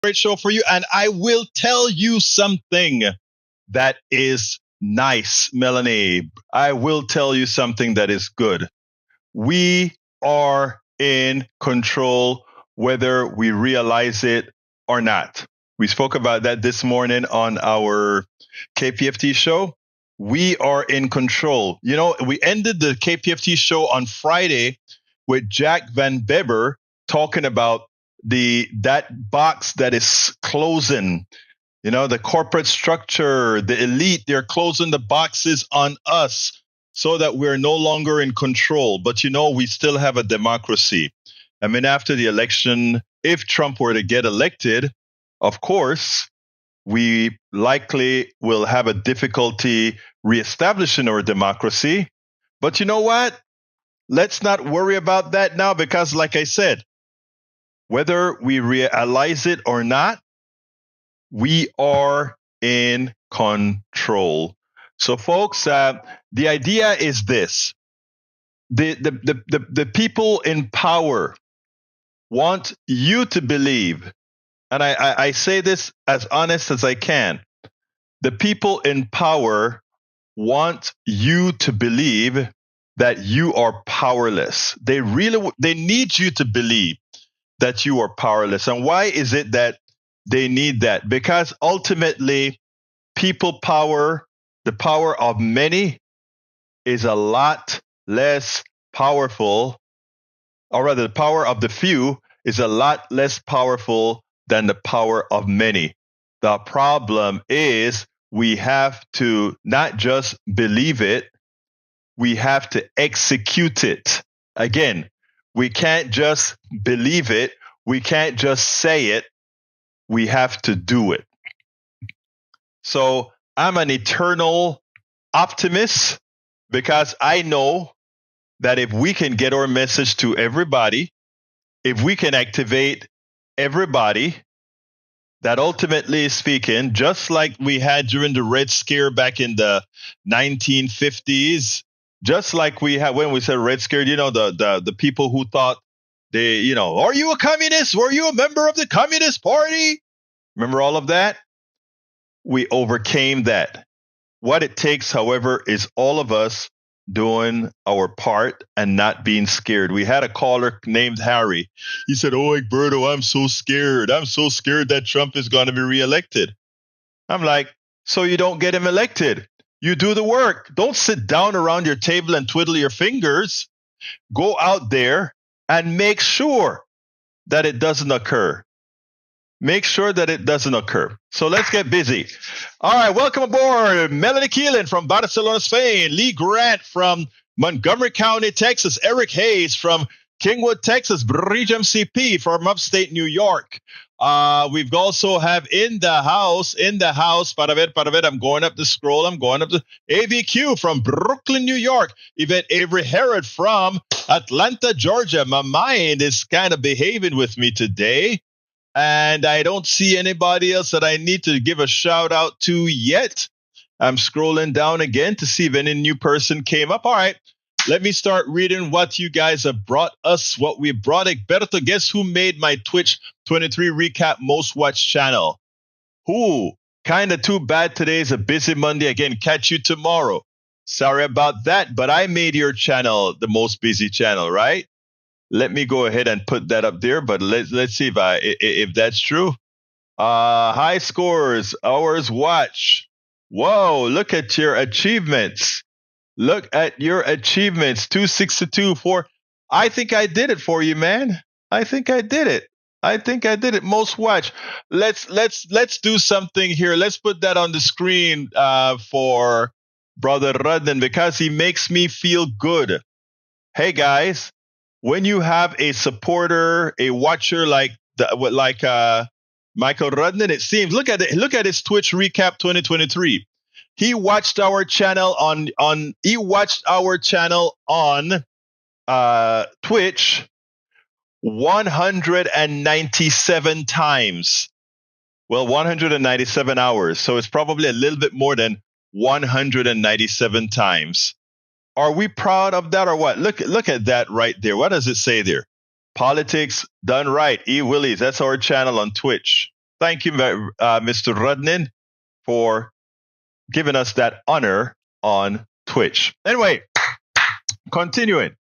great show for you. And I will tell you something that is nice, Melanie. I will tell you something that is good. We are in control whether we realize it or not. We spoke about that this morning on our KPFT show. We are in control. You know, we ended the KPFT show on Friday with Jack Van Beber talking about that box that is closing. You know, the corporate structure, the elite, they're closing the boxes on us so that we're no longer in control. But, you know, we still have a democracy. I mean, after the election, if Trump were to get elected, of course, we likely will have a difficulty reestablishing our democracy. But you know what? Let's not worry about that now because, like I said, whether we realize it or not, we are in control. So, folks, the idea is this. The people in power want you to believe, and I say this as honest as I can, the people in power want you to believe that you are powerless. They need you to believe that you are powerless. And why is it that they need that? Because ultimately, people power, the power of many, is a lot less powerful, or rather, the power of the few is a lot less powerful than the power of many. The problem is we have to not just believe it, we have to execute it. Again, we can't just believe it. We can't just say it. We have to do it. So I'm an eternal optimist because I know that if we can get our message to everybody, if we can activate everybody, that ultimately speaking, just like we had during the Red Scare back in the 1950s, just like we had when we said Red Scare, you know, the people who thought they, you know, are you a communist? Were you a member of the Communist Party? Remember all of that? We overcame that. What it takes, however, is all of us doing our part and not being scared. We had a caller named Harry. He said, "Oh, Egberto, I'm so scared. I'm so scared that Trump is going to be reelected." I'm like, so you don't get him elected. You do the work. Don't sit down around your table and twiddle your fingers. Go out there and make sure that it doesn't occur. Make sure that it doesn't occur. So let's get busy. All right, welcome aboard. Melanie Keelan from Barcelona, Spain. Lee Grant from Montgomery County, Texas. Eric Hayes from Kingwood, Texas. Bridge MCP from upstate New York. We've also have in the house, para ver, I'm going up the scroll, AVQ from Brooklyn, New York. Yvette Avery Herod from Atlanta, Georgia. My mind is kind of behaving with me today. And I don't see anybody else that I need to give a shout out to yet. I'm scrolling down again to see if any new person came up. All right, let me start reading what you guys have brought us, what we brought. Egberto, guess who made my Twitch 23 recap most watched channel? Who? Kind of too bad today's a busy Monday. Again, catch you tomorrow. Sorry about that, but I made your channel the most busy channel, right? Let me go ahead and put that up there, but let's see if that's true. High scores, hours watch. Whoa, look at your achievements. Look at your achievements. 262 for. I think I did it for you, man. I think I did it. Most watch. Let's do something here. Let's put that on the screen for Brother Rudden because he makes me feel good. Hey guys. When you have a supporter, a watcher like Michael Rudden, it seems. Look at it. Look at his Twitch recap 2023. He watched our channel on Twitch 197 times. Well, 197 hours. So it's probably a little bit more than 197 times. Are we proud of that or what? Look at that right there. What does it say there? Politics done right. E. Willies. That's our channel on Twitch. Thank you, Mr. Rudnin, for giving us that honor on Twitch. Anyway, continuing.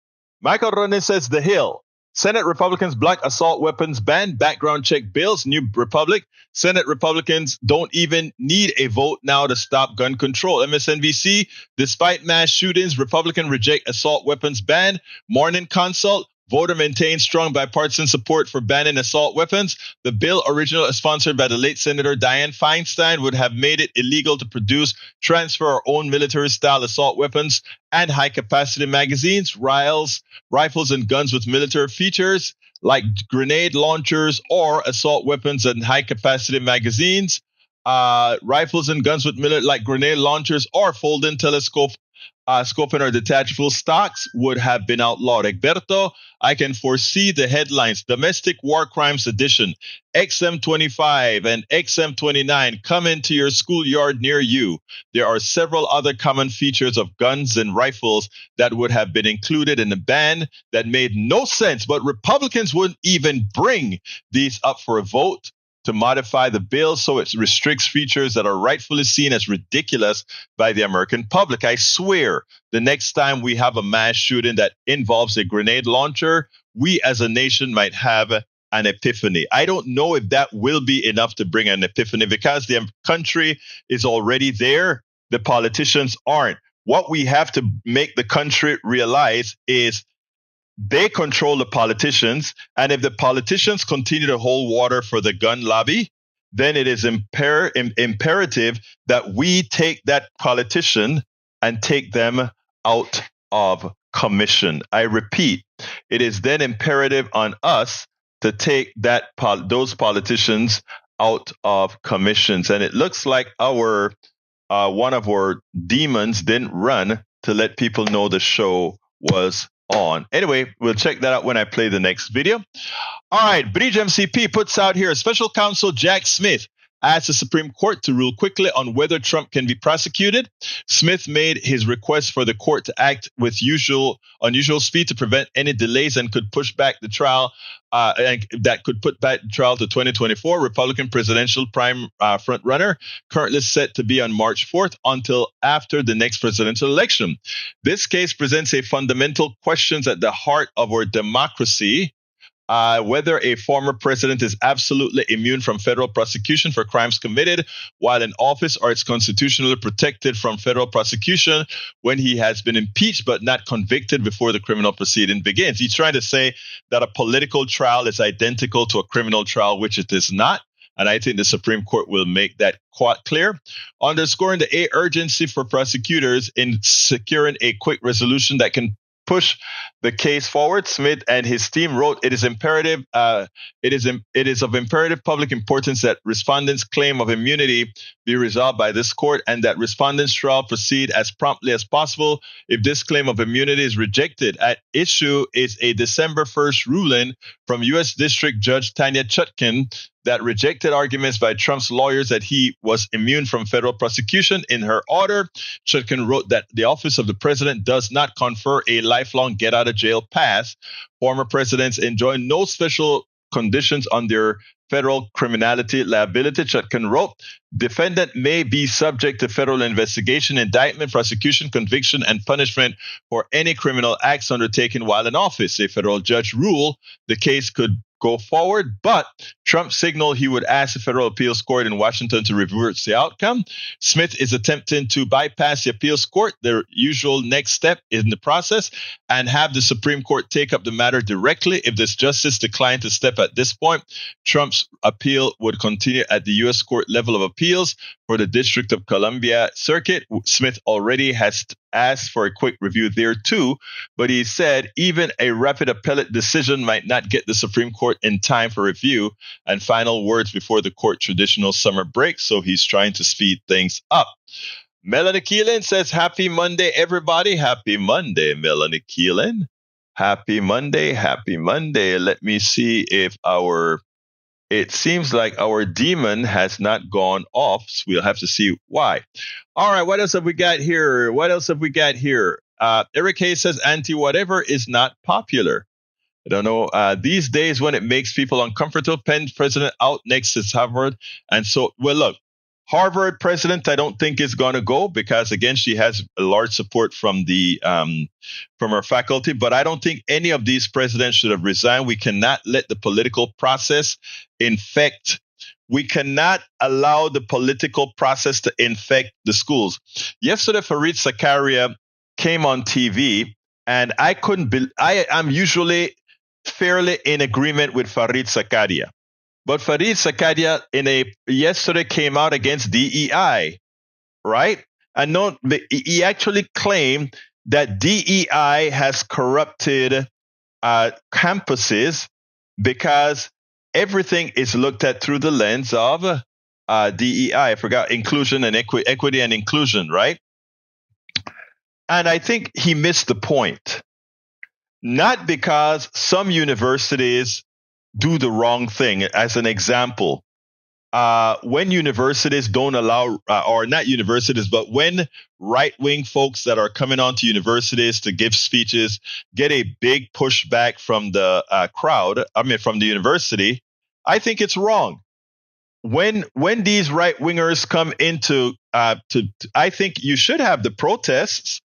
Michael Rudnin says The Hill. Senate Republicans block assault weapons ban, background check bills, New Republic. Senate Republicans don't even need a vote now to stop gun control. MSNBC, despite mass shootings, Republicans reject assault weapons ban. Morning Consult, voter maintains strong bipartisan support for banning assault weapons. The bill, originally sponsored by the late Senator Dianne Feinstein, would have made it illegal to produce, transfer, or own military-style assault weapons and high-capacity magazines, rifles, and guns with military features like grenade launchers or assault weapons and high-capacity magazines, rifles and guns with like grenade launchers or folding telescope scoping or detachable stocks would have been outlawed. Egberto, I can foresee the headlines. Domestic War Crimes Edition, XM25 and XM29 coming to your schoolyard near you. There are several other common features of guns and rifles that would have been included in the ban that made no sense, but Republicans wouldn't even bring these up for a vote to modify the bill so it restricts features that are rightfully seen as ridiculous by the American public. I swear, the next time we have a mass shooting that involves a grenade launcher, we as a nation might have an epiphany. I don't know if that will be enough to bring an epiphany because the country is already there. The politicians aren't. What we have to make the country realize is they control the politicians, and if the politicians continue to hold water for the gun lobby, then it is imperative that we take that politician and take them out of commission. I repeat, it is then imperative on us to take those politicians out of commissions. And it looks like one of our demons didn't run to let people know the show was on. Anyway, we'll check that out when I play the next video. All right, Bridge MCP puts out here, special counsel Jack Smith asked the Supreme Court to rule quickly on whether Trump can be prosecuted. Smith made his request for the court to act with unusual speed to prevent any delays and could push back the trial, and that could put back the trial to 2024. Republican presidential prime front runner, currently set to be on March 4th until after the next presidential election. This case presents a fundamental question at the heart of our democracy. Whether a former president is absolutely immune from federal prosecution for crimes committed while in office, or it's constitutionally protected from federal prosecution when he has been impeached but not convicted before the criminal proceeding begins. He's trying to say that a political trial is identical to a criminal trial, which it is not. And I think the Supreme Court will make that quite clear. Underscoring the urgency for prosecutors in securing a quick resolution that can push the case forward, Smith and his team wrote, it is imperative. It is of imperative public importance that respondents' claim of immunity be resolved by this court, and that respondents' trial proceed as promptly as possible. If this claim of immunity is rejected, at issue is a December 1st ruling from U.S. District Judge Tanya Chutkan that rejected arguments by Trump's lawyers that he was immune from federal prosecution. In her order, Chutkan wrote that the office of the president does not confer a lifelong get-out-of-jail pass. Former presidents enjoy no special conditions on their federal criminality liability. Chutkan wrote, defendant may be subject to federal investigation, indictment, prosecution, conviction, and punishment for any criminal acts undertaken while in office. A federal judge ruled the case could go forward, but Trump signaled he would ask the federal appeals court in Washington to reverse the outcome. Smith is attempting to bypass the appeals court, the usual next step in the process, and have the Supreme Court take up the matter directly. If this justice declined to step at this point, Trump's appeal would continue at the U.S. Court level of appeals for the District of Columbia Circuit. Smith already has asked for a quick review there too, but he said even a rapid appellate decision might not get the Supreme Court in time for review and final words before the court traditional summer break, so he's trying to speed things up. Melanie Keelan says, happy Monday, everybody. Happy Monday, Melanie Keelan. Happy Monday, happy Monday. Let me see if it seems like our demon has not gone off, so we'll have to see why. All right, what else have we got here? Eric Hayes says, anti-whatever is not popular. I don't know. These days, when it makes people uncomfortable, Penn president out next is Harvard. And so, well, look, Harvard president, I don't think is going to go because, again, she has a large support from the from her faculty. But I don't think any of these presidents should have resigned. We cannot let the political process infect. We cannot allow the political process to infect the schools. Yesterday, Fareed Zakaria came on TV, and I couldn't. I am usually fairly in agreement with Fareed Zakaria. But Fareed Zakaria yesterday came out against DEI, right? And no, he actually claimed that DEI has corrupted campuses because everything is looked at through the lens of DEI. I forgot inclusion and equity and inclusion, right? And I think he missed the point. Not because some universities do the wrong thing. As an example, when universities don't allow, or not universities, but when right-wing folks that are coming onto universities to give speeches get a big pushback from the crowd, from the university, I think it's wrong. When these right-wingers come into, I think you should have the protests,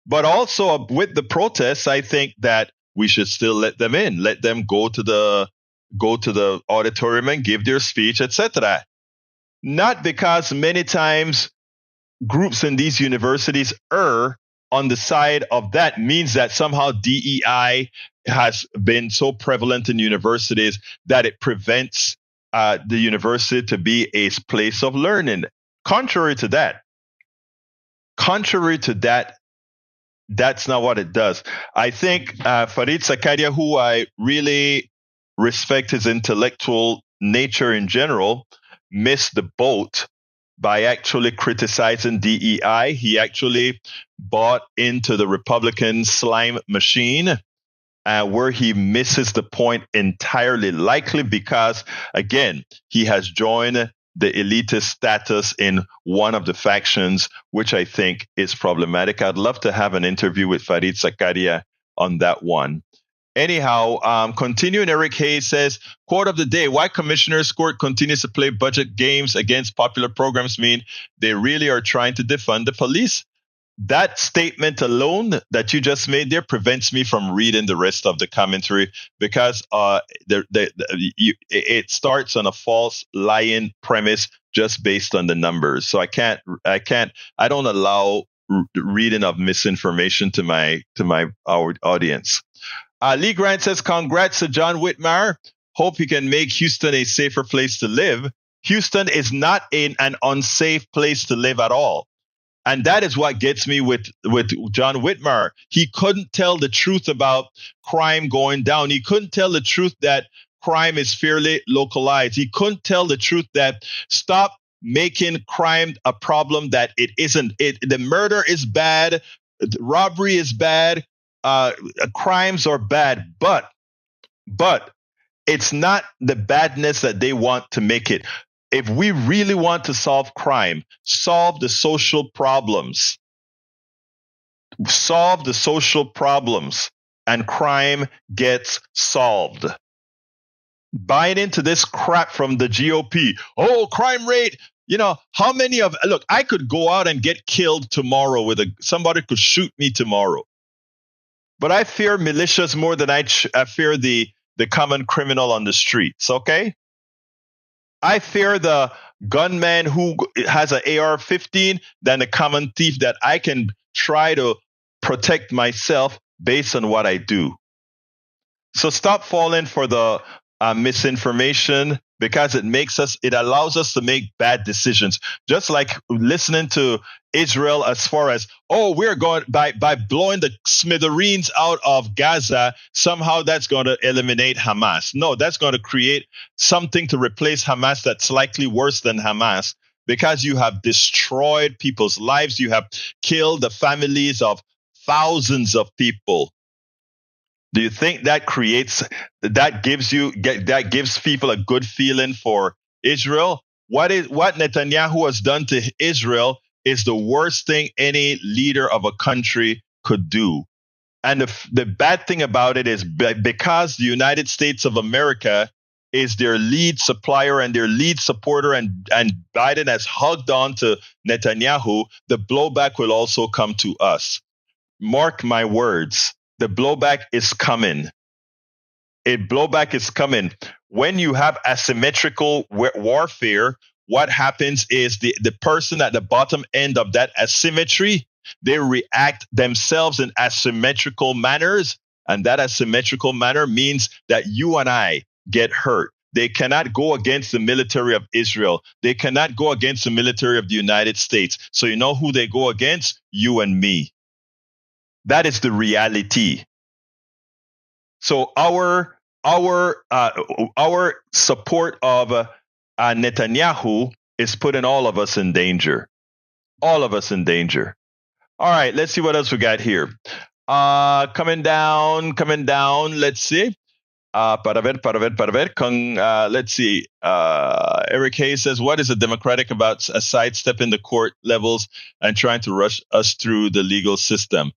but also with the protests, I think that we should still let them in, let them go to the auditorium and give their speech, etc. Not because many times groups in these universities err on the side of that means that somehow DEI has been so prevalent in universities that it prevents the university to be a place of learning. Contrary to that, that's not what it does. I think Fareed Zakaria, who I really respect his intellectual nature in general, missed the boat by actually criticizing DEI. He actually bought into the Republican slime machine, where he misses the point entirely, likely because, again, he has joined the elitist status in one of the factions, which I think is problematic. I'd love to have an interview with Fareed Zakaria on that one. Anyhow, continuing, Eric Hayes says, quote of the day, why Commissioner's Court continues to play budget games against popular programs mean they really are trying to defund the police. That statement alone that you just made there prevents me from reading the rest of the commentary because it starts on a false, lying premise just based on the numbers. So I don't allow reading of misinformation to our audience. Lee Grant says, congrats to John Whitmire. Hope he can make Houston a safer place to live. Houston is not an unsafe place to live at all. And that is what gets me with John Whitmire. He couldn't tell the truth about crime going down. He couldn't tell the truth that crime is fairly localized. He couldn't tell the truth that stop making crime a problem that it isn't. The murder is bad. The robbery is bad. Crimes are bad, but it's not the badness that they want to make it. If we really want to solve crime, solve the social problems, and crime gets solved. Buying into this crap from the GOP. Oh, crime rate. How many look, I could go out and get killed tomorrow somebody could shoot me tomorrow. But I fear militias more than I fear the common criminal on the streets, okay? I fear the gunman who has an AR-15 than the common thief that I can try to protect myself based on what I do. So stop falling for the misinformation because it allows us to make bad decisions. Just like listening to Israel as far as, we're going by blowing the smithereens out of Gaza, somehow that's going to eliminate Hamas. No, that's going to create something to replace Hamas that's likely worse than Hamas because you have destroyed people's lives. You have killed the families of thousands of people. Do you think that gives people a good feeling for Israel? What Netanyahu has done to Israel is the worst thing any leader of a country could do. And the bad thing about it is because the United States of America is their lead supplier and their lead supporter, and Biden has hugged on to Netanyahu, the blowback will also come to us. Mark my words, the blowback is coming. Blowback is coming. When you have asymmetrical warfare, what happens is the person at the bottom end of that asymmetry, they react themselves in asymmetrical manners. And that asymmetrical manner means that you and I get hurt. They cannot go against the military of Israel. They cannot go against the military of the United States. So you know who they go against? You and me. That is the reality. So our support of Netanyahu is putting all of us in danger. All of us in danger. All right, let's see what else we got here. Coming down. Let's see. Let's see. Eric Hayes says, what is the Democratic about a sidestepping the court levels and trying to rush us through the legal system?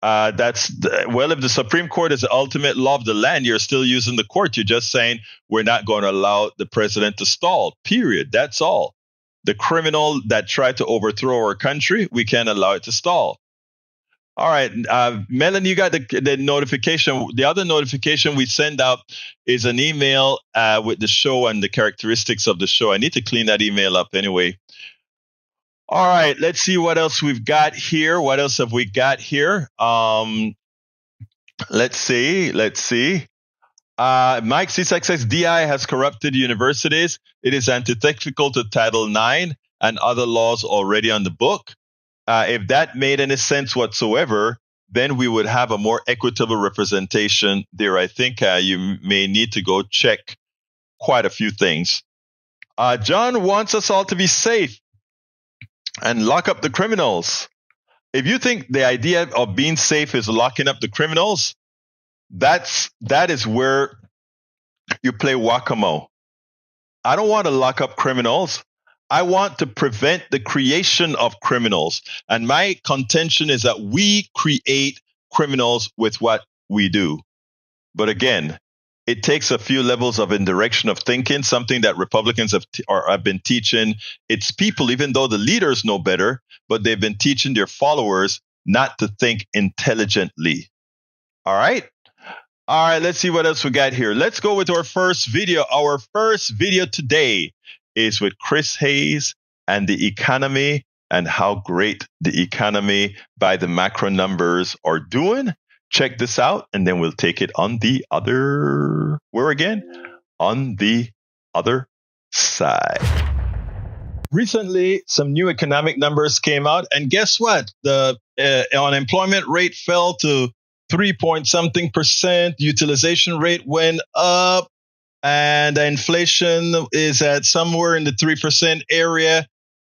If the Supreme Court is the ultimate law of the land, you're still using the court. You're just saying we're not going to allow the president to stall, period. That's all. The criminal that tried to overthrow our country, we can't allow it to stall. All right, Melanie, you got the notification. The other notification we send out is an email with the show and the characteristics of the show. I need to clean that email up anyway. All right, let's see what else we've got here. What else have we got here? Let's see. Mike Seesac says DI has corrupted universities. It is antithetical to Title IX and other laws already on the book. If that made any sense whatsoever, then we would have a more equitable representation there. I think you may need to go check quite a few things. John wants us all to be safe and lock up the criminals. If you think the idea of being safe is locking up the criminals, that is where you play whack-a-mole. I don't want to lock up criminals. I want to prevent the creation of criminals. And my contention is that we create criminals with what we do. But again, it takes a few levels of indirection of thinking, something that Republicans have been teaching its people, even though the leaders know better, but they've been teaching their followers not to think intelligently. All right, let's see what else we got here. Let's go with our first video. Our first video today is with Chris Hayes and the economy and how great the economy by the macro numbers are doing. Check this out, and then we'll take it on the other, on the other side. Recently, some new economic numbers came out, and guess what? The unemployment rate fell to 3-point-something%. Utilization rate went up, and the inflation is at somewhere in the 3% area.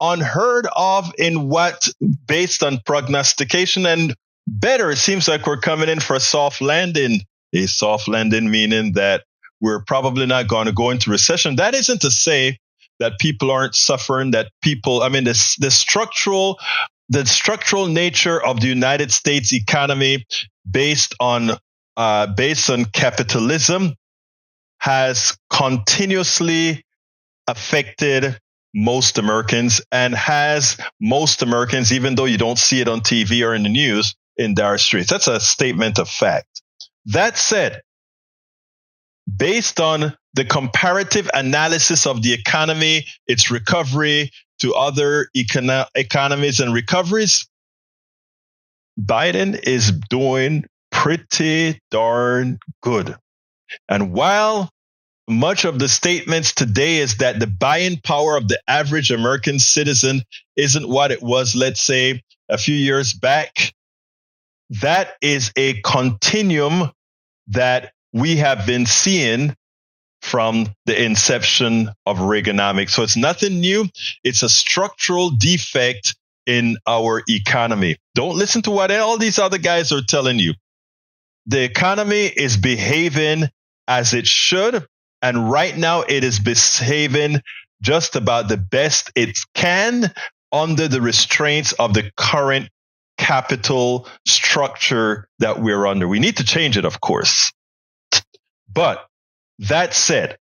Unheard of in what, based on prognostication, and better, it seems like we're coming in for a soft landing. A soft landing meaning that we're probably not going to go into recession. That isn't to say that people aren't suffering, the structural nature of the United States economy based on capitalism has continuously affected most Americans, and has most Americans, even though you don't see it on TV or in the news, in dire straits. That's a statement of fact. That said, based on the comparative analysis of the economy, its recovery to other economies and recoveries, Biden is doing pretty darn good. And while much of the statements today is that the buying power of the average American citizen isn't what it was, let's say, a few years back, that is a continuum that we have been seeing from the inception of Reaganomics. So it's nothing new. It's a structural defect in our economy. Don't listen to what all these other guys are telling you. The economy is behaving as it should, and right now it is behaving just about the best it can under the restraints of the current capital structure that we're under. We need to change it, of course. But that said,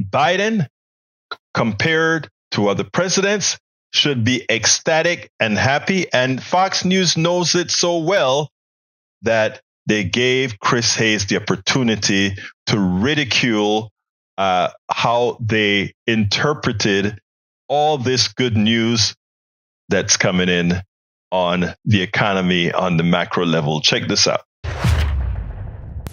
Biden, compared to other presidents, should be ecstatic and happy. And Fox News knows it so well that they gave Chris Hayes the opportunity to ridicule how they interpreted all this good news that's coming in on the economy on the macro level. Check this out.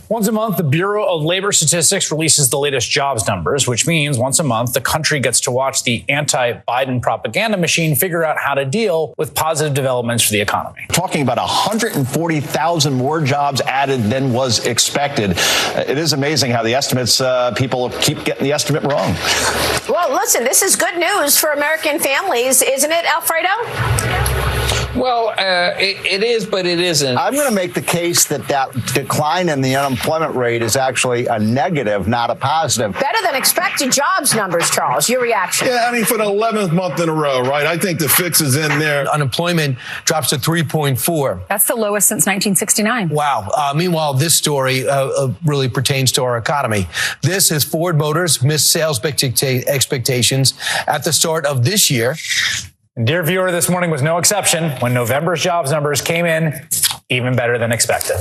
Once a month, the Bureau of Labor Statistics releases the latest jobs numbers, which means once a month, the country gets to watch the anti-Biden propaganda machine figure out how to deal with positive developments for the economy. Talking about 140,000 more jobs added than was expected. It is amazing how the estimates, people keep getting the estimate wrong. Well, listen, this is good news for American families, isn't it, Alfredo? Well, it is, but it isn't. I'm going to make the case that decline in the unemployment rate is actually a negative, not a positive. Better than expected jobs numbers, Charles. Your reaction? Yeah, I mean, for the 11th month in a row, right? I think the fix is in there. Unemployment drops to 3.4. That's the lowest since 1969. Wow. Meanwhile, this story really pertains to our economy. This is Ford Motors missed sales expectations at the start of this year. Dear viewer, this morning was no exception when November's jobs numbers came in even better than expected.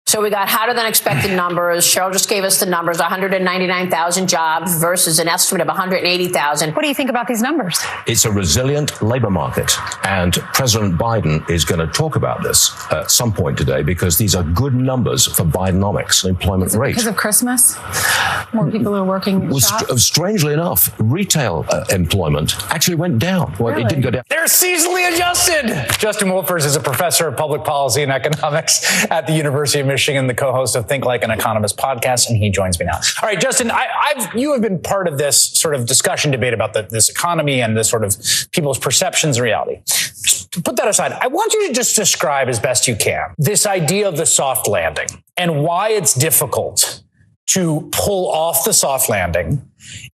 So we got hotter than expected numbers. Cheryl just gave us the numbers, 199,000 jobs versus an estimate of 180,000. What do you think about these numbers? It's a resilient labor market. And President Biden is going to talk about this at some point today because these are good numbers for Bidenomics, employment rate. Because of Christmas? More people are working in shops? Strangely enough, retail employment actually went down. Well, Really? It didn't go down. They're seasonally adjusted. Justin Wolfers is a professor of public policy and economics at the University of Michigan, the co-host of Think Like an Economist podcast, and he joins me now. All right, Justin, you have been part of this sort of discussion debate about this economy and the sort of people's perceptions and reality. To put that aside, I want you to just describe as best you can this idea of the soft landing and why it's difficult to pull off the soft landing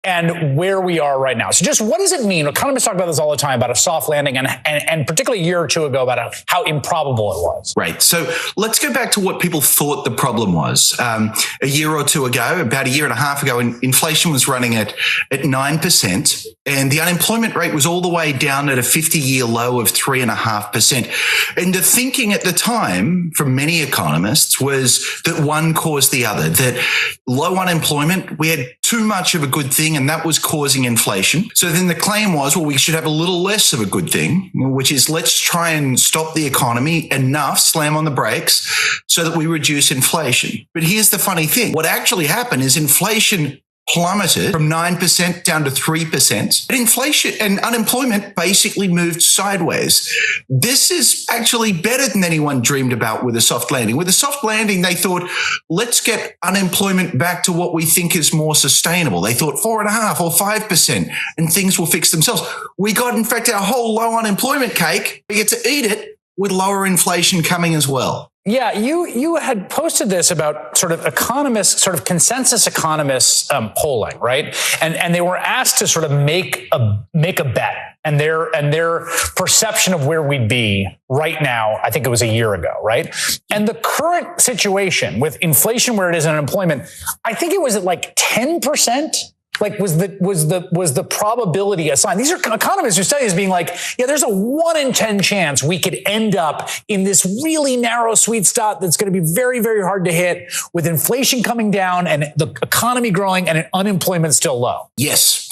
and where we are right now. So just what does it mean? Economists talk about this all the time, about a soft landing, and particularly a year or two ago about how improbable it was. Right. So let's go back to what people thought the problem was. A year or two ago, about a year and a half ago, inflation was running at 9%, and the unemployment rate was all the way down at a 50-year low of 3.5%. And the thinking at the time from many economists was that one caused the other, that low unemployment, we had too much of a good thing, and that was causing inflation. So then the claim was, well, we should have a little less of a good thing, which is let's try and stop the economy enough, slam on the brakes, so that we reduce inflation. But here's the funny thing. What actually happened is inflation plummeted from 9% down to 3%. And inflation and unemployment basically moved sideways. This is actually better than anyone dreamed about with a soft landing. With a soft landing, they thought, let's get unemployment back to what we think is more sustainable. They thought 4.5% or 5%, and things will fix themselves. We got, in fact, our whole low unemployment cake. We get to eat it with lower inflation coming as well. Yeah, you had posted this about sort of economists, sort of consensus economists polling, right? And they were asked to sort of make a bet, and their perception of where we'd be right now. I think it was a year ago, right? And the current situation with inflation where it is and unemployment, I think it was at like 10%. Like was the probability assigned? These are economists who study this being like, yeah, there's a 1 in 10 chance we could end up in this really narrow sweet spot that's going to be very, very hard to hit with inflation coming down and the economy growing and unemployment still low. Yes.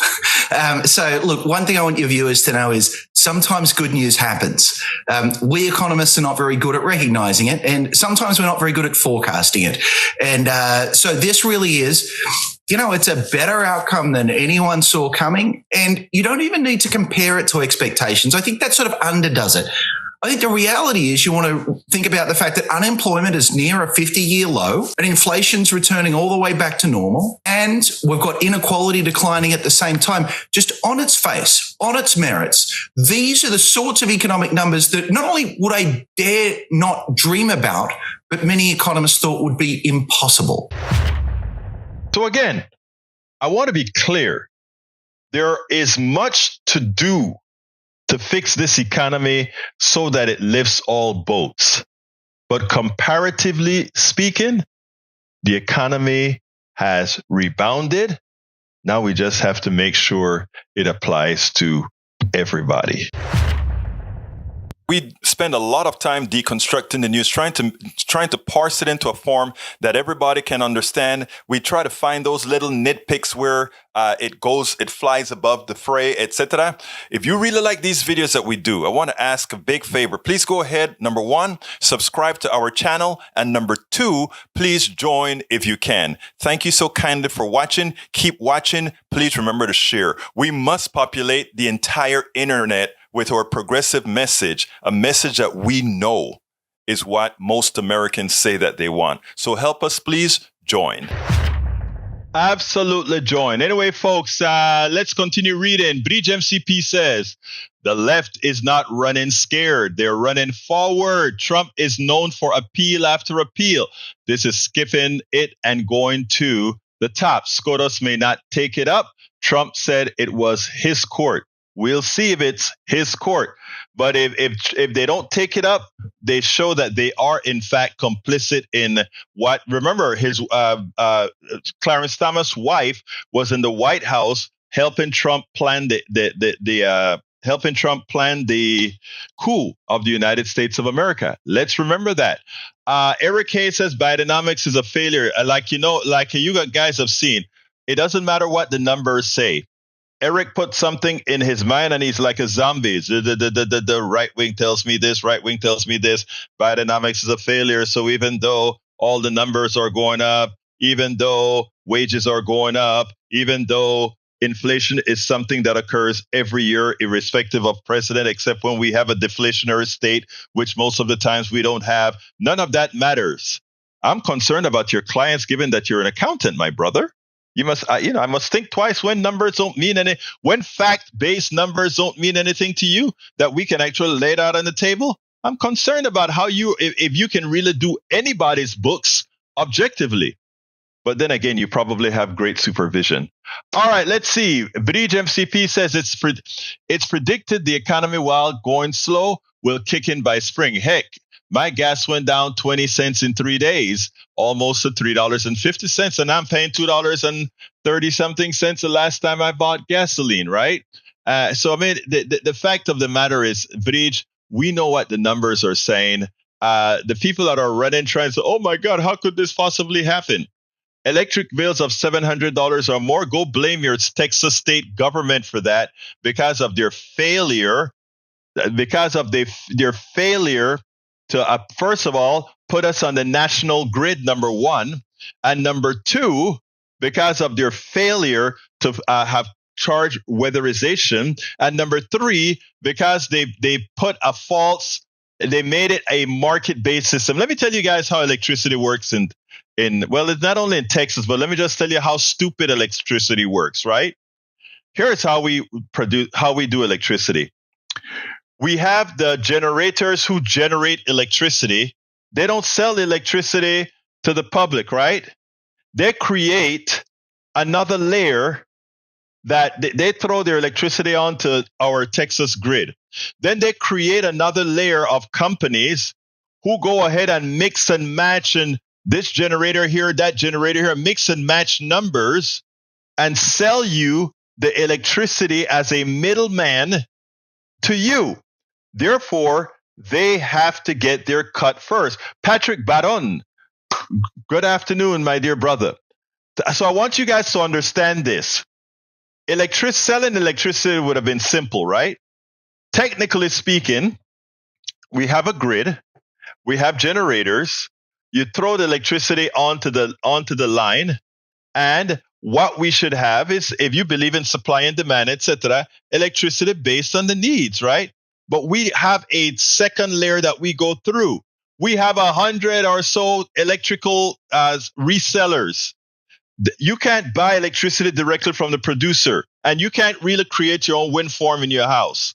So look, one thing I want your viewers to know is sometimes good news happens. We economists are not very good at recognizing it, and sometimes we're not very good at forecasting it. And so this really is, it's a better outcome than anyone saw coming, and you don't even need to compare it to expectations. I think that sort of underdoes it. I think the reality is you want to think about the fact that unemployment is near a 50-year low and inflation's returning all the way back to normal. And we've got inequality declining at the same time. Just on its face, on its merits, these are the sorts of economic numbers that not only would I dare not dream about, but many economists thought would be impossible. So again, I want to be clear. There is much to do to fix this economy so that it lifts all boats. But comparatively speaking, the economy has rebounded. Now we just have to make sure it applies to everybody. We spend a lot of time deconstructing the news, trying to parse it into a form that everybody can understand. We try to find those little nitpicks where it flies above the fray, etc. If you really like these videos that we do, I want to ask a big favor. Please go ahead. Number 1, subscribe to our channel. And number 2, please join if you can. Thank you so kindly for watching. Keep watching. Please remember to share. We must populate the entire internet with our progressive message, a message that we know is what most Americans say that they want. So help us, please join. Absolutely join. Anyway, folks, let's continue reading. Bridge MCP says, the left is not running scared. They're running forward. Trump is known for appeal after appeal. This is skipping it and going to the top. SCOTUS may not take it up. Trump said it was his court. We'll see if it's his court. But if they don't take it up, they show that they are in fact complicit in what. Remember, his Clarence Thomas' wife was in the White House helping Trump plan helping Trump plan the coup of the United States of America. Let's remember that. Eric Hayes says Bidenomics is a failure. Like you guys have seen, it doesn't matter what the numbers say. Eric put something in his mind and he's like a zombie. The right wing tells me this, right wing tells me this. Bidenomics is a failure. So even though all the numbers are going up, even though wages are going up, even though inflation is something that occurs every year, irrespective of president, except when we have a deflationary state, which most of the times we don't have, none of that matters. I'm concerned about your clients, given that you're an accountant, my brother. You must, I must think twice when numbers don't mean when fact-based numbers don't mean anything to you that we can actually lay it out on the table. I'm concerned about how if you can really do anybody's books objectively. But then again, you probably have great supervision. All right, let's see. Bridge MCP says it's predicted the economy, while going slow, will kick in by spring. Heck, my gas went down 20 cents in 3 days, almost to $3.50, and I'm paying $2.30-something the last time I bought gasoline, right? So, I mean, the fact of the matter is, Bridge, we know what the numbers are saying. The people that are running trying to say, oh, my God, how could this possibly happen? Electric bills of $700 or more, go blame your Texas state government for that because of their failure, their failure to, first of all, put us on the national grid, number 1, and number 2, because of their failure to have charge weatherization, and number 3, because they made it a market-based system. Let me tell you guys how electricity works well, it's not only in Texas, but let me just tell you how stupid electricity works, right? Here's how we do electricity. We have the generators who generate electricity. They don't sell electricity to the public, right? They create another layer that they throw their electricity onto our Texas grid. Then they create another layer of companies who go ahead and mix and match, and this generator here, that generator here, mix and match numbers and sell you the electricity as a middleman to you. Therefore, they have to get their cut first. Patrick Baron, good afternoon, my dear brother. So I want you guys to understand this. Selling electricity would have been simple, right? Technically speaking, we have a grid, we have generators. You throw the electricity onto the line, and what we should have is, if you believe in supply and demand, etc., electricity based on the needs, right? But we have a second layer that we go through. We have 100 or so electrical resellers. You can't buy electricity directly from the producer, and you can't really create your own wind farm in your house.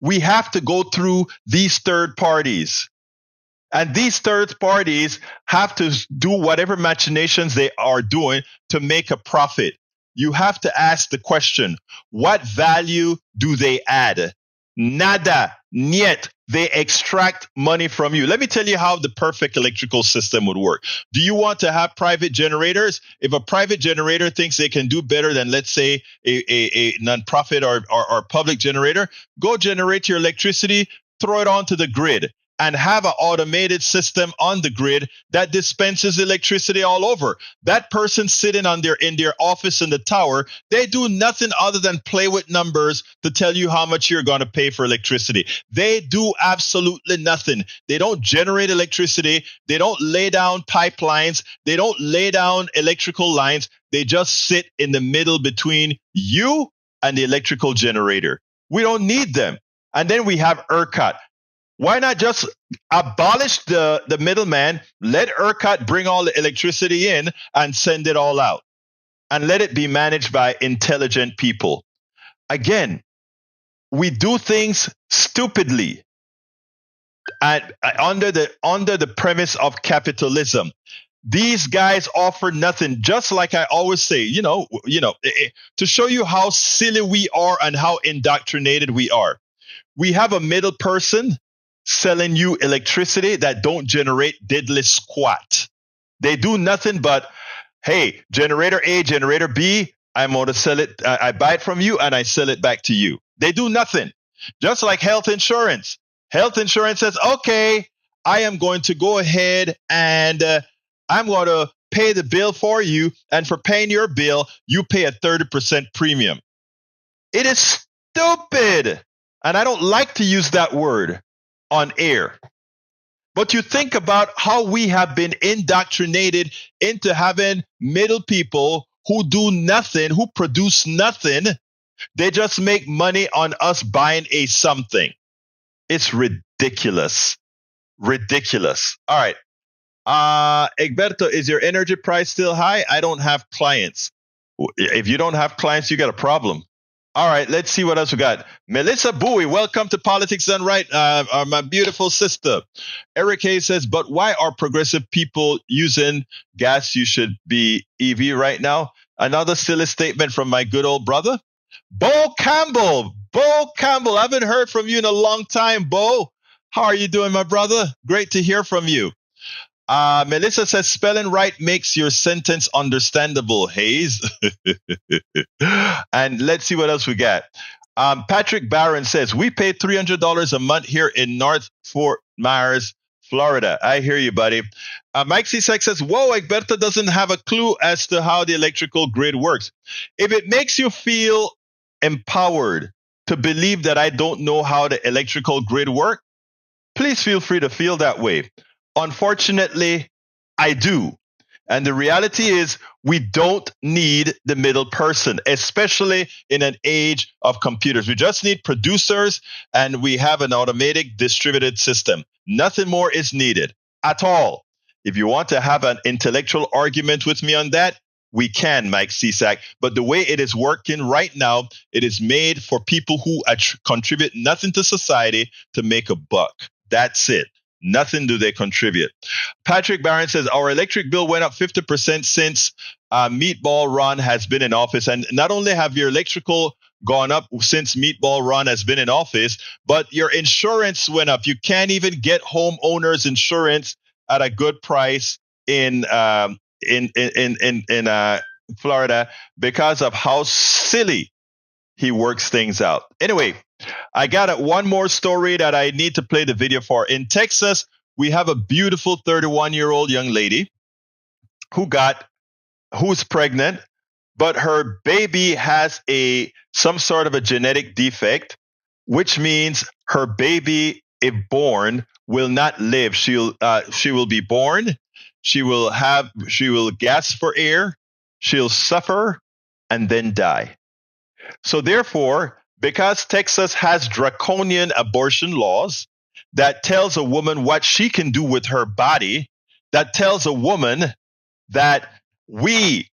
We have to go through these third parties. And these third parties have to do whatever machinations they are doing to make a profit. You have to ask the question, what value do they add? Nada. Niet. They extract money from you. Let me tell you how the perfect electrical system would work. Do you want to have private generators? If a private generator thinks they can do better than, let's say, a nonprofit or public generator, go generate your electricity, throw it onto the grid, and have an automated system on the grid that dispenses electricity all over. That person sitting in their office in the tower, they do nothing other than play with numbers to tell you how much you're going to pay for electricity. They do absolutely nothing. They don't generate electricity. They don't lay down pipelines. They don't lay down electrical lines. They just sit in the middle between you and the electrical generator. We don't need them. And then we have ERCOT. Why not just abolish the middleman, let ERCOT bring all the electricity in and send it all out, and let it be managed by intelligent people? Again, we do things stupidly and under the premise of capitalism. These guys offer nothing. Just like I always say, to show you how silly we are and how indoctrinated we are. We have a middle person selling you electricity that don't generate diddly squat. They do nothing but, hey, generator A, generator B, I'm going to sell it. I buy it from you and I sell it back to you. They do nothing. Just like health insurance. Health insurance says, okay, I am going to go ahead and I'm going to pay the bill for you. And for paying your bill, you pay a 30% premium. It is stupid. And I don't like to use that word on air. But you think about how we have been indoctrinated into having middle people who do nothing, who produce nothing. They just make money on us buying a something. It's ridiculous. Ridiculous. All right. Egberto, is your energy price still high? I don't have clients. If you don't have clients, you got a problem. All right, let's see what else we got. Melissa Bowie, welcome to Politics Done Right, my beautiful sister. Eric Hayes says, but why are progressive people using gas? You should be EV right now. Another silly statement from my good old brother. Bo Campbell, I haven't heard from you in a long time, Bo. How are you doing, my brother? Great to hear from you. Melissa says, spelling right makes your sentence understandable, Hayes. And let's see what else we got. Patrick Barron says, we pay $300 a month here in North Fort Myers, Florida. I hear you, buddy. Mike Seesac says, whoa, Egberto doesn't have a clue as to how the electrical grid works. If it makes you feel empowered to believe that I don't know how the electrical grid works, please feel free to feel that way. Unfortunately, I do. And the reality is we don't need the middle person, especially in an age of computers. We just need producers, and we have an automated distributed system. Nothing more is needed at all. If you want to have an intellectual argument with me on that, we can, Mike Seesac. But the way it is working right now, it is made for people who contribute nothing to society to make a buck. That's it. Nothing do they contribute. Patrick Barron says, our electric bill went up 50% since Meatball Ron has been in office. And not only have your electrical gone up since Meatball Ron has been in office, but your insurance went up. You can't even get homeowners insurance at a good price in Florida because of how silly he works things out. Anyway, I got one more story that I need to play the video for. In Texas, we have a beautiful 31-year-old young lady who's pregnant, but her baby has some sort of a genetic defect, which means her baby, if born, will not live. She will be born. She will gasp for air. She'll suffer and then die. So therefore, because Texas has draconian abortion laws that tells a woman what she can do with her body, that tells a woman that me,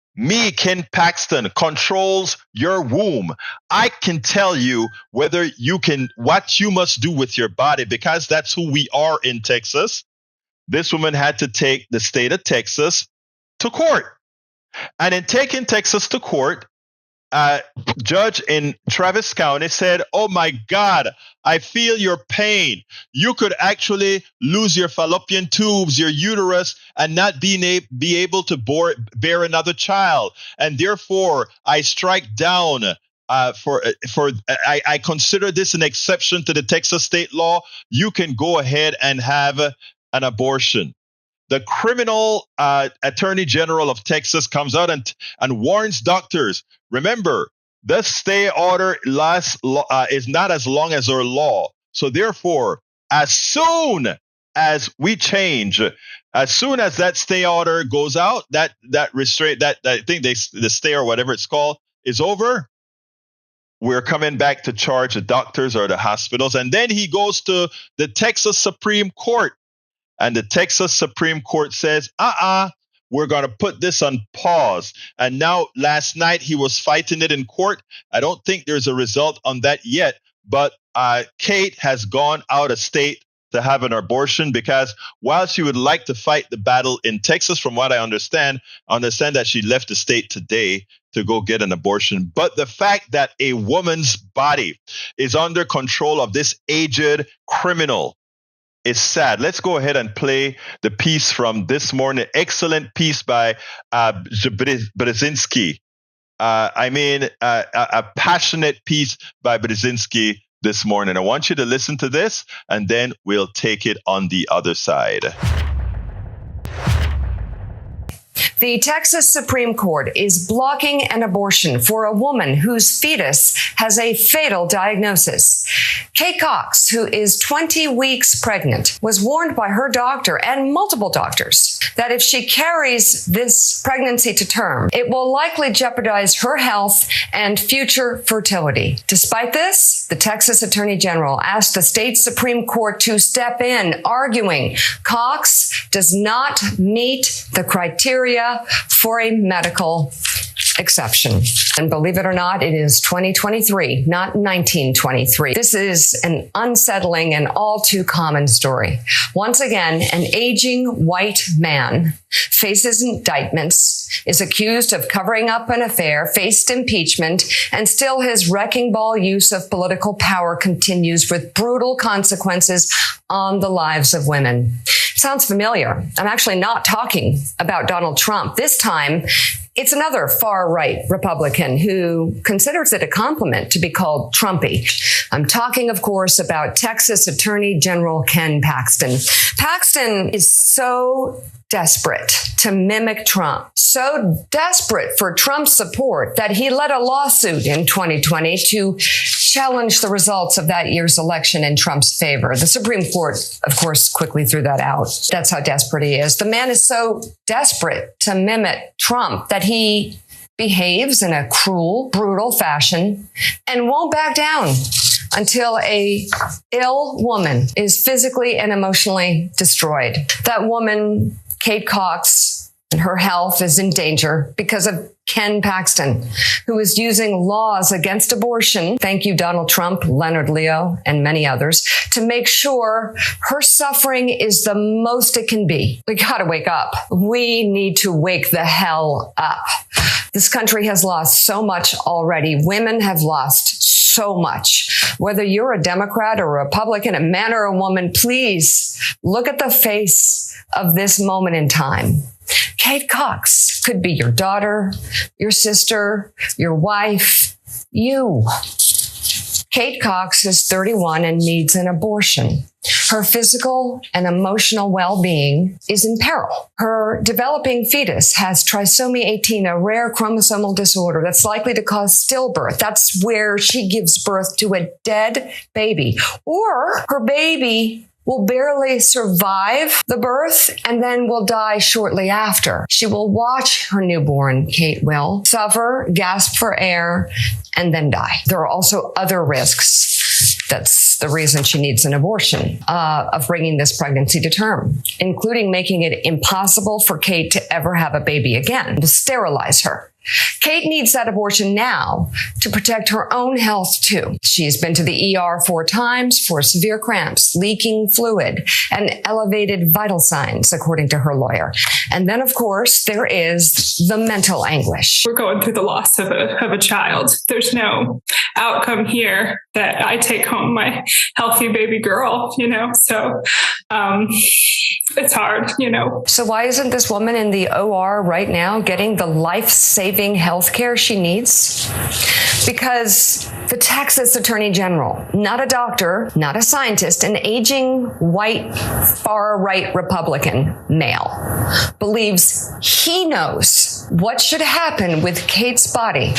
Ken Paxton, controls your womb. I can tell you what you must do with your body, because that's who we are in Texas. This woman had to take the state of Texas to court. And in taking Texas to court, judge in Travis County said, "Oh my God, I feel your pain. You could actually lose your fallopian tubes, your uterus, and not be able to bear another child. And therefore, I strike down. I consider this an exception to the Texas state law. You can go ahead and have an abortion." The criminal attorney general of Texas comes out and warns doctors. Remember, the stay order is not as long as our law. So therefore, as soon as we change, as soon as that stay order goes out, that restraint, that I think the stay or whatever it's called is over, we're coming back to charge the doctors or the hospitals. And then he goes to the Texas Supreme Court. And the Texas Supreme Court says, we're going to put this on pause. And now, last night, he was fighting it in court. I don't think there's a result on that yet. But Kate has gone out of state to have an abortion because while she would like to fight the battle in Texas, from what I understand that she left the state today to go get an abortion. But the fact that a woman's body is under control of this aged criminal is sad. Let's go ahead and play the piece from this morning. Excellent piece by Brzezinski. A passionate piece by Brzezinski this morning. I want you to listen to this, and then we'll take it on the other side. The Texas Supreme Court is blocking an abortion for a woman whose fetus has a fatal diagnosis. Kate Cox, who is 20 weeks pregnant, was warned by her doctor and multiple doctors that if she carries this pregnancy to term, it will likely jeopardize her health and future fertility. Despite this, the Texas Attorney General asked the state Supreme Court to step in, arguing Cox does not meet the criteria for a medical exception. And believe it or not, it is 2023, not 1923. This is an unsettling and all too common story. Once again, an aging white man faces indictments, is accused of covering up an affair, faced impeachment, and still his wrecking ball use of political power continues with brutal consequences on the lives of women. Sounds familiar. I'm actually not talking about Donald Trump. This time, it's another far-right Republican who considers it a compliment to be called Trumpy. I'm talking, of course, about Texas Attorney General Ken Paxton. Paxton is so desperate to mimic Trump, so desperate for Trump's support that he led a lawsuit in 2020 to challenge the results of that year's election in Trump's favor. The Supreme Court, of course, quickly threw that out. That's how desperate he is. The man is so desperate to mimic Trump that he behaves in a cruel, brutal fashion and won't back down until a ill woman is physically and emotionally destroyed. That woman, Kate Cox, and her health is in danger because of Ken Paxton, who is using laws against abortion, thank you, Donald Trump, Leonard Leo, and many others, to make sure her suffering is the most it can be. We gotta wake up. We need to wake the hell up. This country has lost so much already. Women have lost so much. Whether you're a Democrat or a Republican, a man or a woman, please look at the face of this moment in time. Kate Cox could be your daughter, your sister, your wife, you. Kate Cox is 31 and needs an abortion. Her physical and emotional well-being is in peril. Her developing fetus has trisomy 18, a rare chromosomal disorder that's likely to cause stillbirth. That's where she gives birth to a dead baby. Or her baby will barely survive the birth and then will die shortly after. She will watch her newborn, Kate will, suffer, gasp for air, and then die. There are also other risks. That's the reason she needs an abortion, of bringing this pregnancy to term, including making it impossible for Kate to ever have a baby again, to sterilize her. Kate needs that abortion now to protect her own health, too. She's been to the ER 4 times for severe cramps, leaking fluid, and elevated vital signs, according to her lawyer. And then, of course, there is the mental anguish. We're going through the loss of a child. There's no outcome here that I take home my healthy baby girl, so it's hard, So why isn't this woman in the OR right now getting the life-saving health care she needs? Because the Texas Attorney General, not a doctor, not a scientist, an aging white far-right Republican male, believes he knows what should happen with Kate's body.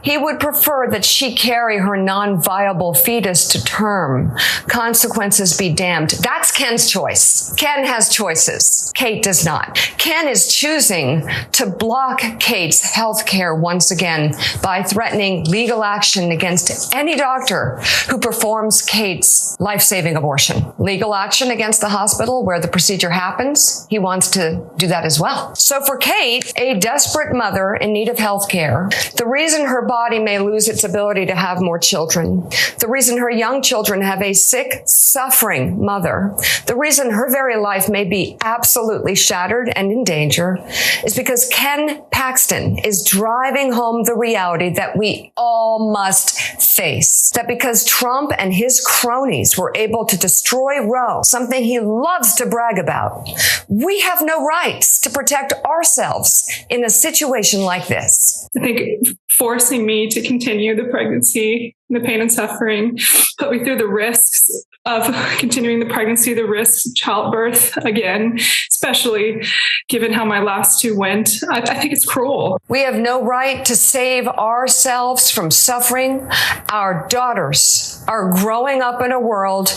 He would prefer that she carry her non-viable fetus to term. Consequences be damned. That's Ken's choice. Ken has choices. Kate does not. Ken is choosing to block Kate's health care once again by threatening legal action against any doctor who performs Kate's life-saving abortion. Legal action against the hospital where the procedure happens. He wants to do that as well. So for Kate, a desperate mother in need of health care, the reason her body may lose its ability to have more children, the reason her young children have a sick, suffering mother, the reason her very life may be absolutely shattered and in danger is because Ken Paxton is driving home the reality that we all must face. That because Trump and his cronies were able to destroy Roe, something he loves to brag about, we have no rights to protect ourselves in a situation like this. I think forcing me to continue the pregnancy, the pain and suffering, put me through the risks of continuing the pregnancy, the risks of childbirth again, especially given how my last 2 went. I think it's cruel. We have no right to save ourselves from suffering. Our daughters are growing up in a world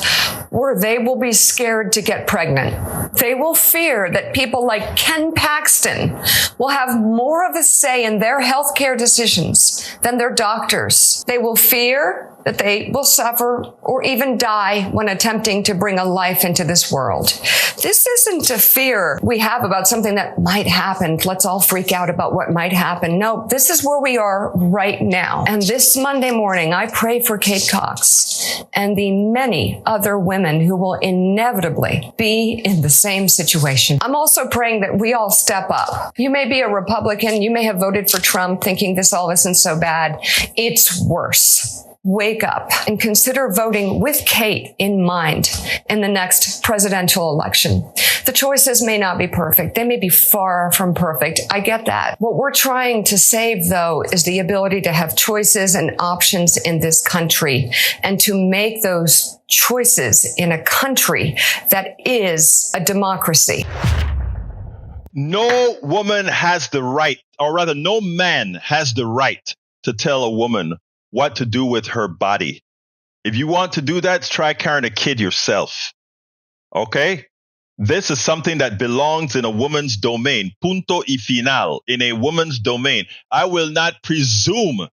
where they will be scared to get pregnant. They will fear that people like Ken Paxton will have more of a say in their healthcare decisions than their doctors. They will fear that they will suffer or even die when attempting to bring a life into this world. This isn't a fear we have about something that might happen. Let's all freak out about what might happen. No, this is where we are right now. And this Monday morning, I pray for Kate Cox and the many other women who will inevitably be in the same situation. I'm also praying that we all step up. You may be a Republican. You may have voted for Trump thinking this all isn't so bad. It's worse. Wake up and consider voting with Kate in mind in the next presidential election. The choices may not be perfect. They may be far from perfect. I get that. What we're trying to save, though, is the ability to have choices and options in this country and to make those choices in a country that is a democracy. No woman has the right, or rather, no man has the right to tell a woman what to do with her body. If you want to do that, try carrying a kid yourself. Okay? This is something that belongs in a woman's domain. Punto y final. In a woman's domain. I will not presume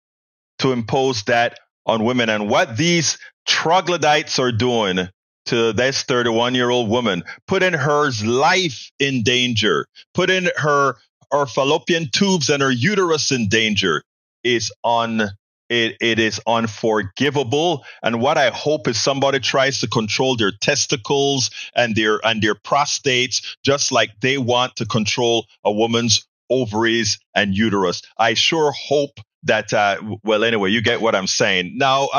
to impose that on women. And what these troglodytes are doing to this 31-year-old woman, putting her life in danger, putting her fallopian tubes and her uterus in danger, is It is unforgivable. And what I hope is somebody tries to control their testicles and their prostates, just like they want to control a woman's ovaries and uterus. I sure hope that, well, anyway, you get what I'm saying. Now,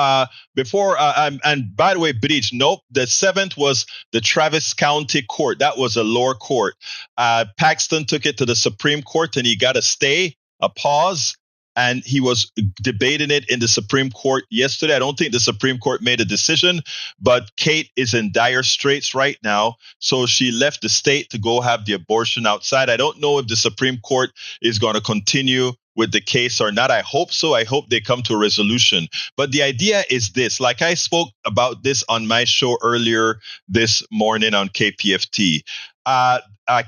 and by the way, Breach, nope, the 7th was the Travis County Court. That was a lower court. Paxton took it to the Supreme Court and he got a stay, a pause. And he was debating it in the Supreme Court yesterday. I don't think the Supreme Court made a decision, but Kate is in dire straits right now. So she left the state to go have the abortion outside. I don't know if the Supreme Court is going to continue with the case or not. I hope so. I hope they come to a resolution. But the idea is this, like I spoke about this on my show earlier this morning on KPFT.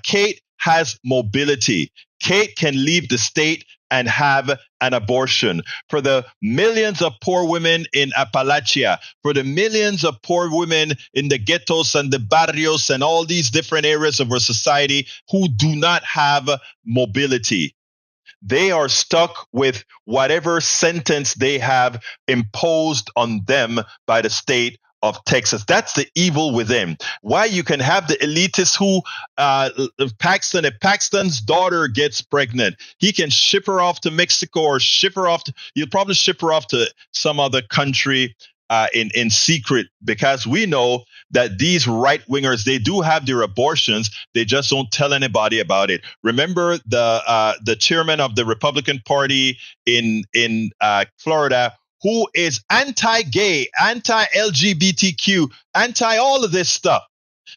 Kate has mobility. Kate can leave the state and have an abortion. For the millions of poor women in Appalachia, for the millions of poor women in the ghettos and the barrios and all these different areas of our society who do not have mobility. They are stuck with whatever sentence they have imposed on them by the state of Texas. That's the evil within. Why you can have the elitists who, if Paxton's daughter gets pregnant, he can ship her off to Mexico or he'll probably ship her off to some other country in secret, because we know that these right wingers, they do have their abortions. They just don't tell anybody about it. Remember the chairman of the Republican Party in Florida, who is anti-gay, anti-LGBTQ, anti all of this stuff.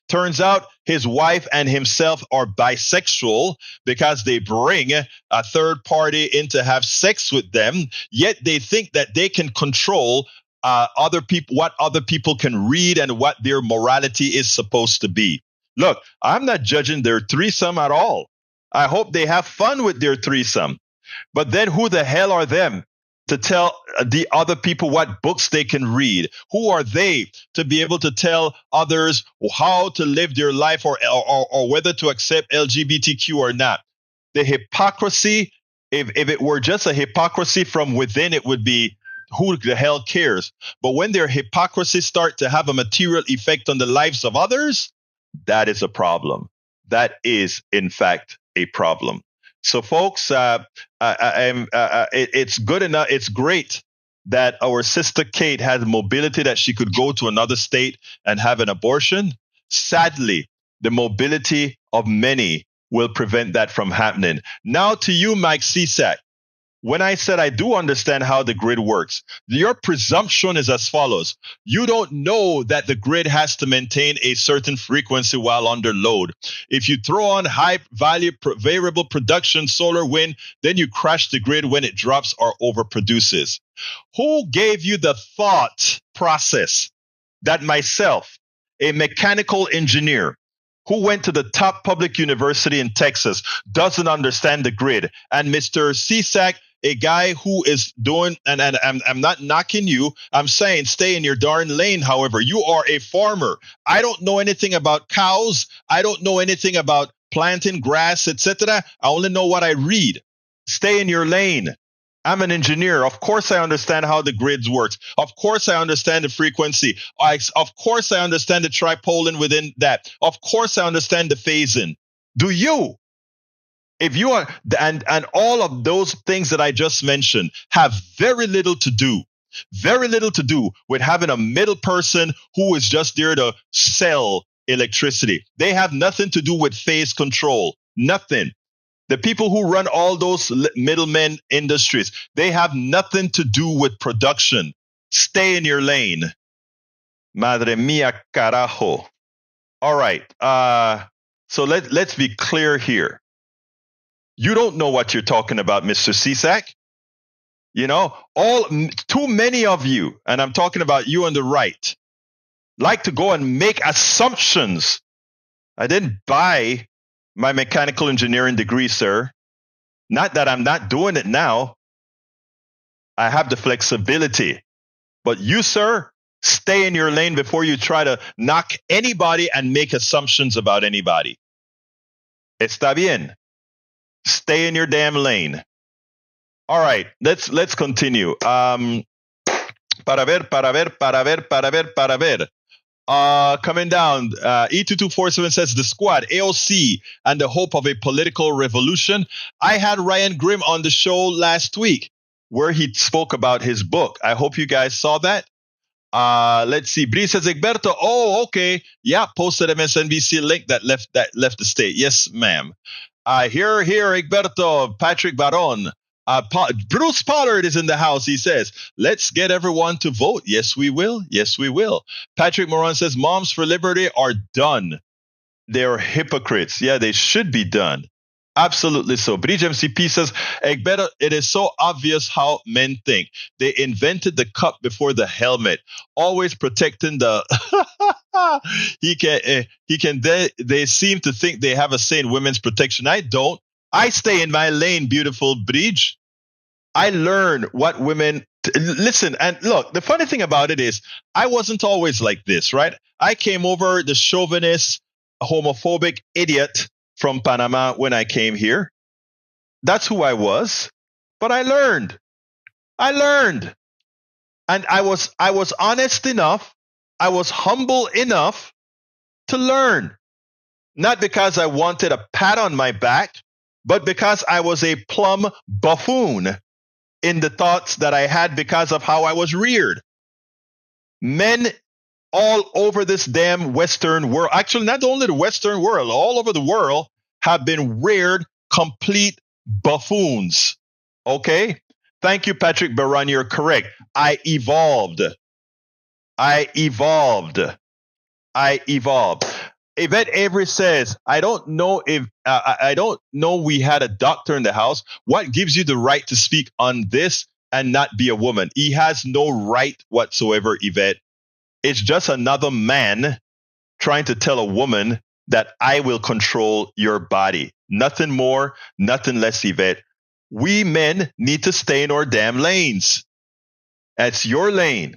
Turns out his wife and himself are bisexual because they bring a third party in to have sex with them, yet they think that they can control other people, what other people can read and what their morality is supposed to be. Look, I'm not judging their threesome at all. I hope they have fun with their threesome. But then who the hell are them to tell the other people what books they can read? Who are they to be able to tell others how to live their life or whether to accept LGBTQ or not? The hypocrisy, if it were just a hypocrisy from within, it would be, who the hell cares? But when their hypocrisy start to have a material effect on the lives of others, that is a problem. That is, in fact, a problem. So, folks, it's good enough. It's great that our sister Kate had mobility that she could go to another state and have an abortion. Sadly, the mobility of many will prevent that from happening. Now to you, Mike Seesac. When I said I do understand how the grid works, your presumption is as follows. You don't know that the grid has to maintain a certain frequency while under load. If you throw on high value variable production, solar, wind, then you crash the grid when it drops or overproduces. Who gave you the thought process that myself, a mechanical engineer, who went to the top public university in Texas, doesn't understand the grid, and Mr. Seesac, a guy who is doing, and I'm not knocking you, I'm saying stay in your darn lane. However, you are a farmer. I don't know anything about cows. I don't know anything about planting grass, etc. I only know what I read. Stay in your lane. I'm an engineer. Of course, I understand how the grids works. Of course, I understand the frequency. Of course, I understand the tripoline within that. Of course, I understand the phasing. Do you? If you are, and all of those things that I just mentioned have very little to do with having a middle person who is just there to sell electricity. They have nothing to do with phase control. Nothing. The people who run all those middlemen industries, they have nothing to do with production. Stay in your lane. Madre mia carajo. All right. So let's be clear here. You don't know what you're talking about, Mr. Seesac. You know, too many of you, and I'm talking about you on the right, like to go and make assumptions. I didn't buy my mechanical engineering degree, sir. Not that I'm not doing it now. I have the flexibility. But you, sir, stay in your lane before you try to knock anybody and make assumptions about anybody. Está bien. Stay in your damn lane. All right, let's continue. Para ver. Coming down, E2247 says the squad, AOC, and the hope of a political revolution. I had Ryan Grimm on the show last week where he spoke about his book. I hope you guys saw that. Let's see. Bree says, Egberto, oh, okay. Yeah, posted MSNBC link that left the state. Yes, ma'am. Here, Egberto, Patrick Baron. Bruce Pollard is in the house. He says, let's get everyone to vote. Yes, we will. Yes, we will. Patrick Moran says, Moms for Liberty are done. They're hypocrites. Yeah, they should be done. Absolutely so. Bridge MCP says, Egberto, it is so obvious how men think. They invented the cup before the helmet, always protecting the... They seem to think they have a say in women's protection. I don't. I stay in my lane, beautiful Bridge. I learn what women... Listen, and look, the funny thing about it is I wasn't always like this, right? I came over the chauvinist, homophobic idiot from Panama when I came here. that's who I was, but I learned. And I was honest enough. I was humble enough to learn. Not because I wanted a pat on my back, but because I was a plumb buffoon in the thoughts that I had because of how I was reared. Men all over this damn Western world, actually not only the Western world, all over the world have been reared complete buffoons. Okay? Thank you, Patrick Baron. You're correct. I evolved. Yvette Avery says, I don't know we had a doctor in the house. What gives you the right to speak on this and not be a woman? He has no right whatsoever, Yvette. It's just another man trying to tell a woman that I will control your body. Nothing more, nothing less, Yvette. We men need to stay in our damn lanes. That's your lane.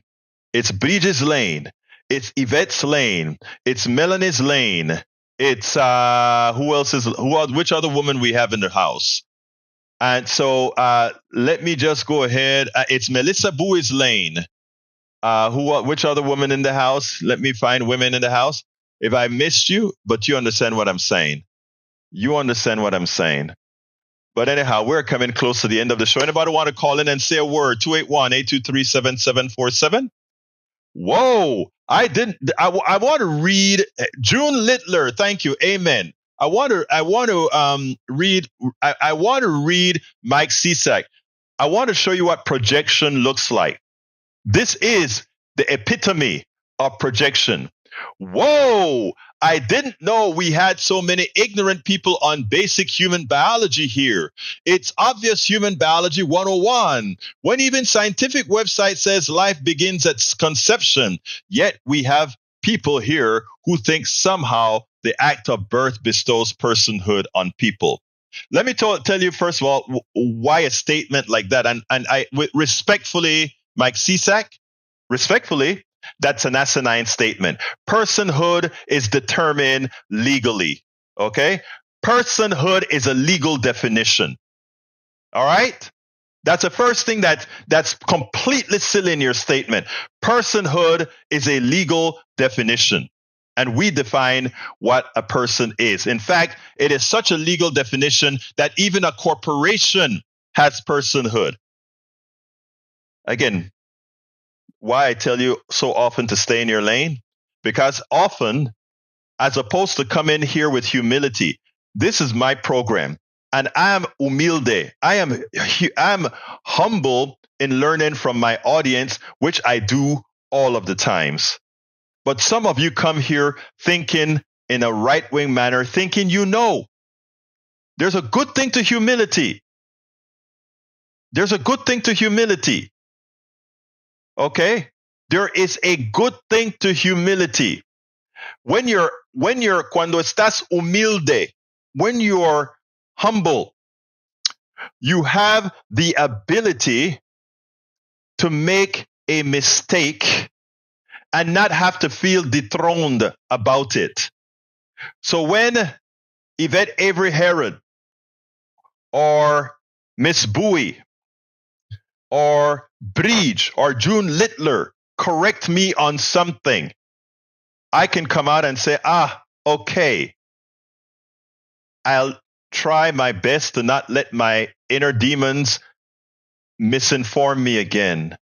It's Bridget's lane. It's Yvette's lane. It's Melanie's lane. It's which other woman we have in the house? And so let me just go ahead. It's Melissa Bowie's lane. Which other woman in the house? Let me find women in the house. If I missed you, but you understand what I'm saying. You understand what I'm saying. But anyhow, we're coming close to the end of the show. Anybody want to call in and say a word? 281-823-7747. Whoa. I want to read June Littler. Thank you. Amen. I want to read Mike Seesac. I want to show you what projection looks like. This is the epitome of projection. Whoa! I didn't know we had so many ignorant people on basic human biology here. It's obvious human biology 101. When even scientific website says life begins at conception, yet we have people here who think somehow the act of birth bestows personhood on people. Let me tell you, first of all, why a statement like that. And I respectfully, Mike Seesac, respectfully, that's an asinine statement. Personhood is determined legally. Okay? Personhood is a legal definition. All right? That's the first thing that's completely silly in your statement. Personhood is a legal definition. And we define what a person is. In fact, it is such a legal definition that even a corporation has personhood. Again, why I tell you so often to stay in your lane? Because often, as opposed to come in here with humility, this is my program. And I'm humilde. I'm humble in learning from my audience, which I do all of the times. But some of you come here thinking in a right-wing manner, thinking you know. There's a good thing to humility. There's a good thing to humility. Okay? There is a good thing to humility. Cuando estás humilde, when you're humble, you have the ability to make a mistake and not have to feel dethroned about it. So when Yvette Avery Herod or Miss Bowie or Bridge or June Littler correct me on something, I can come out and say, okay, I'll try my best to not let my inner demons misinform me again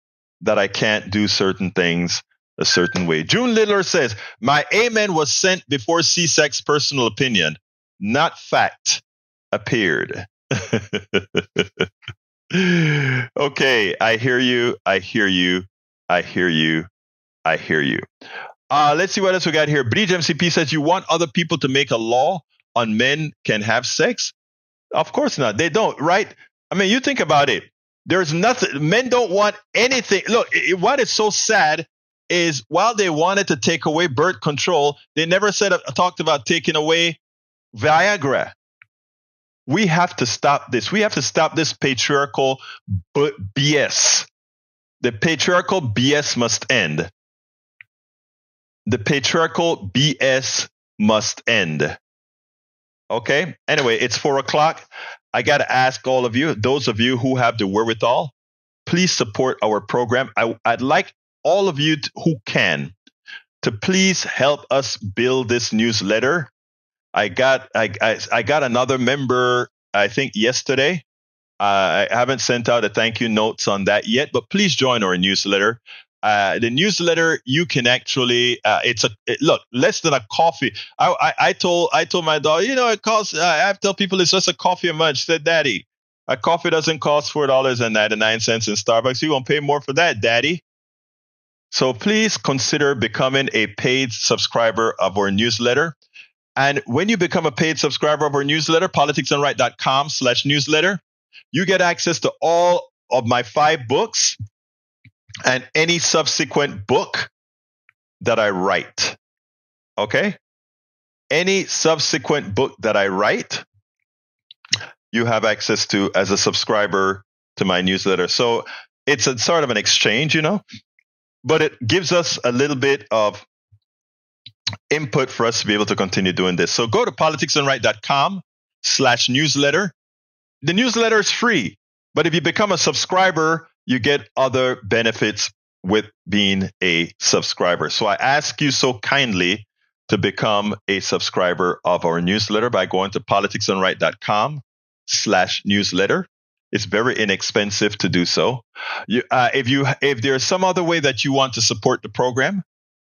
that I can't do certain things a certain way. June Littler says, my amen was sent before Seasac's personal opinion, not fact, appeared. Okay, I hear you. Let's see what else we got here. Bridge MCP says, you want other people to make a law on men can have sex? Of course not. They don't, right? I mean, you think about it. There's nothing. Men don't want anything. Look, what is so sad is while they wanted to take away birth control, they never talked about taking away Viagra. We have to stop this. We have to stop this patriarchal BS. The patriarchal BS must end. The patriarchal BS must end. Okay? Anyway, it's 4:00. I got to ask all of you, those of you who have the wherewithal, please support our program. I'd like all of you who can to please help us build this newsletter. I got another member, I think yesterday. I haven't sent out a thank you notes on that yet, but please join our newsletter. The newsletter, you can actually, look, less than a coffee. I told my daughter, it costs, I tell people it's just a coffee a month. She said, Daddy, a coffee doesn't cost $4.99 in Starbucks. You won't pay more for that, Daddy. So please consider becoming a paid subscriber of our newsletter. And when you become a paid subscriber of our newsletter, politicsandright.com/newsletter, you get access to all of my 5 books and any subsequent book that I write. Okay? Any subsequent book that I write, you have access to as a subscriber to my newsletter. So it's a sort of an exchange, but it gives us a little bit of input for us to be able to continue doing this. So go to politicsandright.com/newsletter. The newsletter is free, but if you become a subscriber, you get other benefits with being a subscriber. So I ask you so kindly to become a subscriber of our newsletter by going to politicsandright.com/newsletter. It's very inexpensive to do so. If there's some other way that you want to support the program,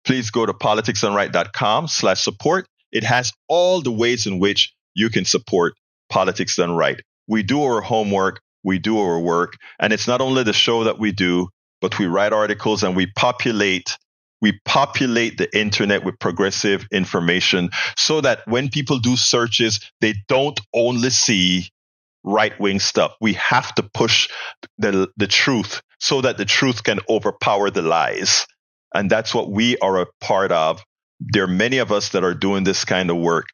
please go to politicsandright.com/support. It has all the ways in which you can support Politics Done Right. We do our homework, we do our work, and it's not only the show that we do, but we write articles and we populate the internet with progressive information so that when people do searches, they don't only see right-wing stuff. We have to push the truth so that the truth can overpower the lies. And that's what we are a part of. There are many of us that are doing this kind of work.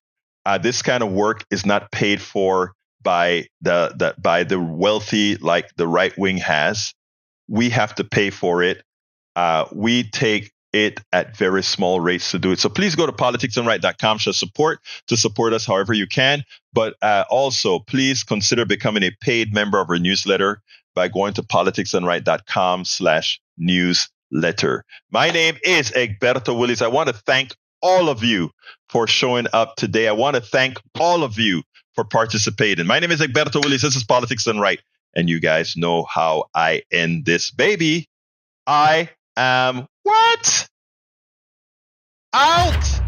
This kind of work is not paid for by the wealthy like the right wing has. We have to pay for it. We take it at very small rates to do it. So please go to politicsandright.com/support to support us however you can. But also, please consider becoming a paid member of our newsletter by going to politicsandright.com/newsletter. My name is Egberto Willis. I want to thank all of you for showing up today. I want to thank all of you for participating. My name is Egberto Willis. This is Politics Done Right. And you guys know how I end this baby. I am what? Out!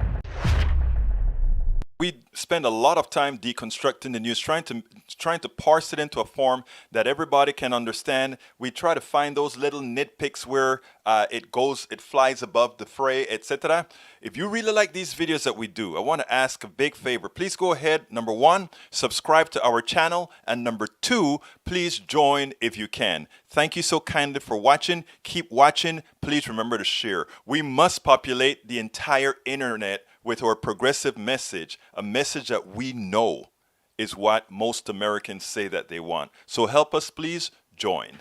We spend a lot of time deconstructing the news, trying to parse it into a form that everybody can understand. We try to find those little nitpicks where it flies above the fray, etc. If you really like these videos that we do, I want to ask a big favor. Please go ahead, number 1, subscribe to our channel, and number 2, please join if you can. Thank you so kindly for watching. Keep watching. Please remember to share. We must populate the entire internet with our progressive message, a message that we know is what most Americans say that they want. So help us, please join.